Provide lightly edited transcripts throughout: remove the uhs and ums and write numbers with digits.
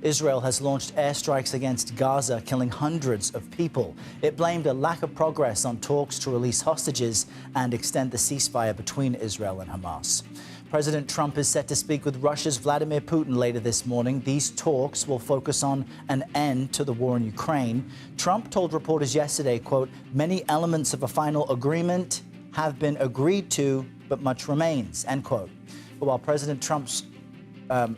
Israel has launched airstrikes against Gaza, killing hundreds of people. It blamed a lack of progress on talks to release hostages and extend the ceasefire between Israel and Hamas. President Trump is set to speak with Russia's Vladimir Putin later this morning. These talks will focus on an end to the war in Ukraine. Trump told reporters yesterday, quote, "Many elements of a final agreement have been agreed to, but much remains," end quote. But while President Trump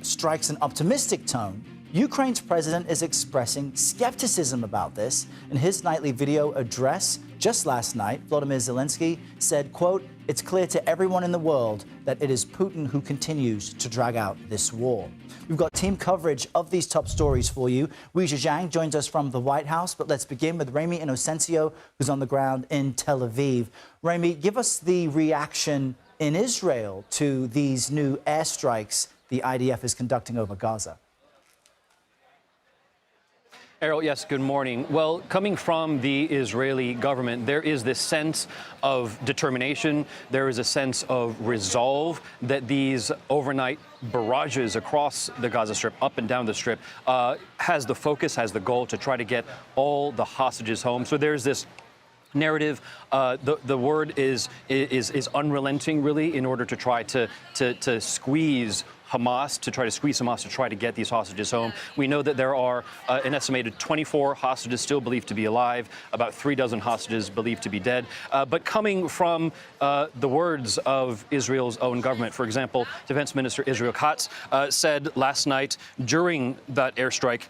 strikes an optimistic tone, Ukraine's president is expressing skepticism about this. In his nightly video address just last night, Volodymyr Zelensky said, quote, "It's clear to everyone in the world that it is Putin who continues to drag out this war." We've got team coverage of these top stories for you. Weijia Jiang joins us from the White House, but let's begin with Ramy Inocencio, who's on the ground in Tel Aviv. Ramy, give us the reaction in Israel to these new airstrikes the IDF is conducting over Gaza. Errol, yes, good morning. Well, coming from the Israeli government, there is this sense of determination. There is a sense of resolve that these overnight barrages across the Gaza Strip, up and down the Strip, has the focus, has the goal to try to get all the hostages home. So there's this narrative. The word is unrelenting, really, in order to try to squeeze Hamas, to try to get these hostages home. We know that there are an estimated 24 hostages still believed to be alive, about 36 hostages believed to be dead. But coming from the words of Israel's own government, for example, Defense Minister Israel Katz said last night during that airstrike,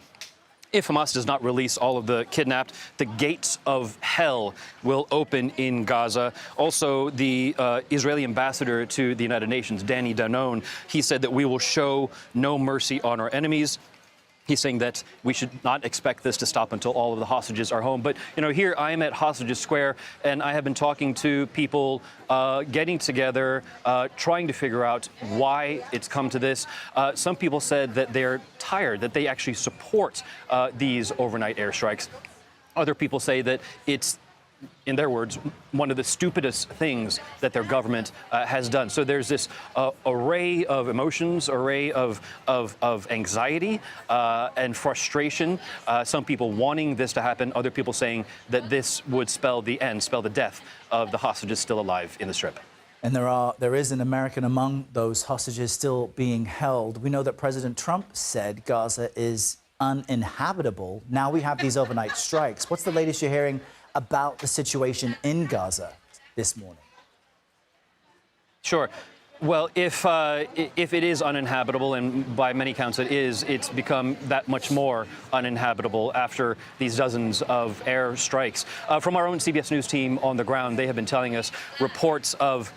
if Hamas does not release all of the kidnapped, the gates of hell will open in Gaza. Also, the Israeli ambassador to the United Nations, Danny Danon, he said that we will show no mercy on our enemies. He's saying that we should not expect this to stop until all of the hostages are home. But, you know, here I am at Hostages Square, and I have been talking to people getting together, trying to figure out why it's come to this. Some people said that they're tired, that they actually support these overnight airstrikes. Other people say that it's, in their words, one of the stupidest things that their government has done. So there's this array of emotions, array of anxiety and frustration. Some people wanting this to happen, other people saying that this would spell the end, spell the death of the hostages still alive in the Strip. And there is an American among those hostages still being held. We know that President Trump said Gaza is uninhabitable. Now we have these overnight strikes. What's the latest you're hearing about the situation in Gaza this morning? Sure. Well, if it is uninhabitable, and by many counts it is, it's become that much more uninhabitable after these dozens of air strikes. From our own CBS News team on the ground, they have been telling us reports of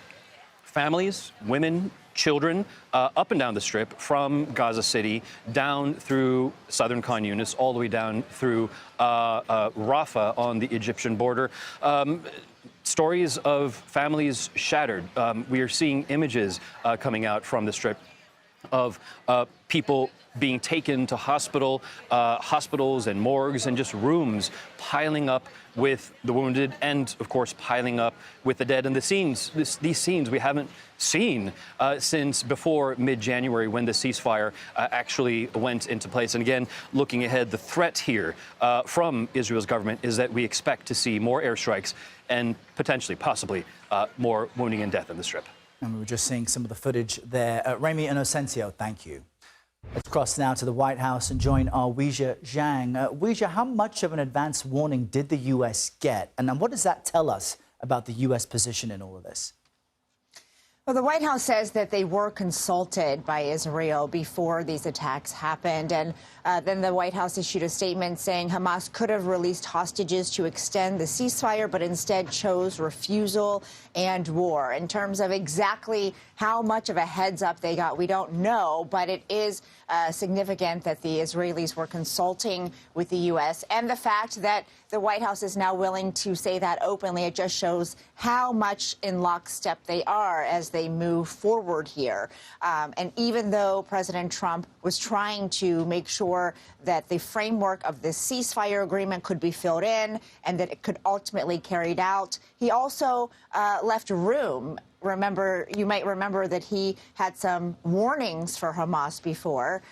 families, women, children up and down the Strip from Gaza City down through southern Khan Yunis, all the way down through Rafah on the Egyptian border. Stories of families shattered. We are seeing images coming out from the Strip of people being taken to hospitals and morgues, and just rooms piling up with the wounded and, of course, piling up with the dead. And these scenes we haven't seen since before mid-January, when the ceasefire actually went into place. And again, looking ahead, the threat here from Israel's government is that we expect to see more airstrikes and potentially, possibly, more wounding and death in the Strip. And we were just seeing some of the footage there. Ramy Inocencio, thank you. Let's cross now to the White House and join our Weijia Jiang. Weijia, how much of an advance warning did the U.S. get? And then what does that tell us about the U.S. position in all of this? Well, the White House says that they were consulted by Israel before these attacks happened. And then the White House issued a statement saying Hamas could have released hostages to extend the ceasefire, but instead chose refusal and war. In terms of exactly how much of a heads up they got, we don't know, but it is significant that the Israelis were consulting with the U.S. And the fact that the White House is now willing to say that openly, it just shows how much in lockstep they are as they move forward here. And even though President Trump was trying to make sure that the framework of this ceasefire agreement could be filled in and that it could ultimately carried out, he also left room you might remember that he had some warnings for Hamas before,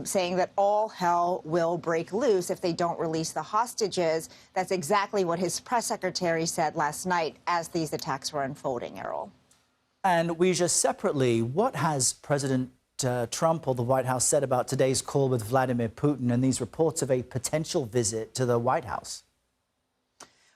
saying that all hell will break loose if they don't release the hostages. That's exactly what his press secretary said last night as these attacks were unfolding, Errol. And Weijia, separately, what has President Trump or the White House said about today's call with Vladimir Putin and these reports of a potential visit to the White House?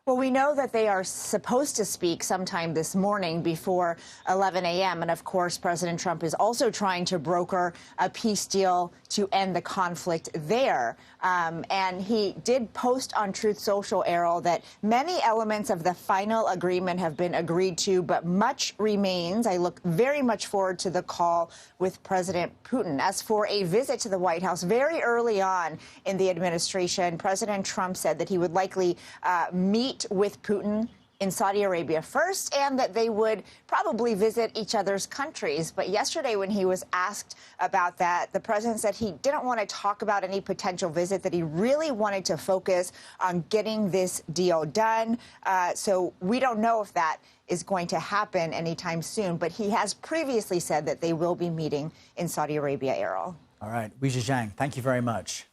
Well, we know that they are supposed to speak sometime this morning before 11 a.m. And of course, President Trump is also trying to broker a peace deal to end the conflict there. And he did post on Truth Social, Errol, that many elements of the final agreement have been agreed to, but much remains. I look very much forward to the call with President Putin. As for a visit to the White House, very early on in the administration, President Trump said that he would likely meet with Putin in Saudi Arabia first, and that they would probably visit each other's countries. But yesterday, when he was asked about that, the president said he didn't want to talk about any potential visit, that he really wanted to focus on getting this deal done. So we don't know if that is going to happen anytime soon, but he has previously said that they will be meeting in Saudi Arabia, Errol. All right, Weijia Jiang, thank you very much.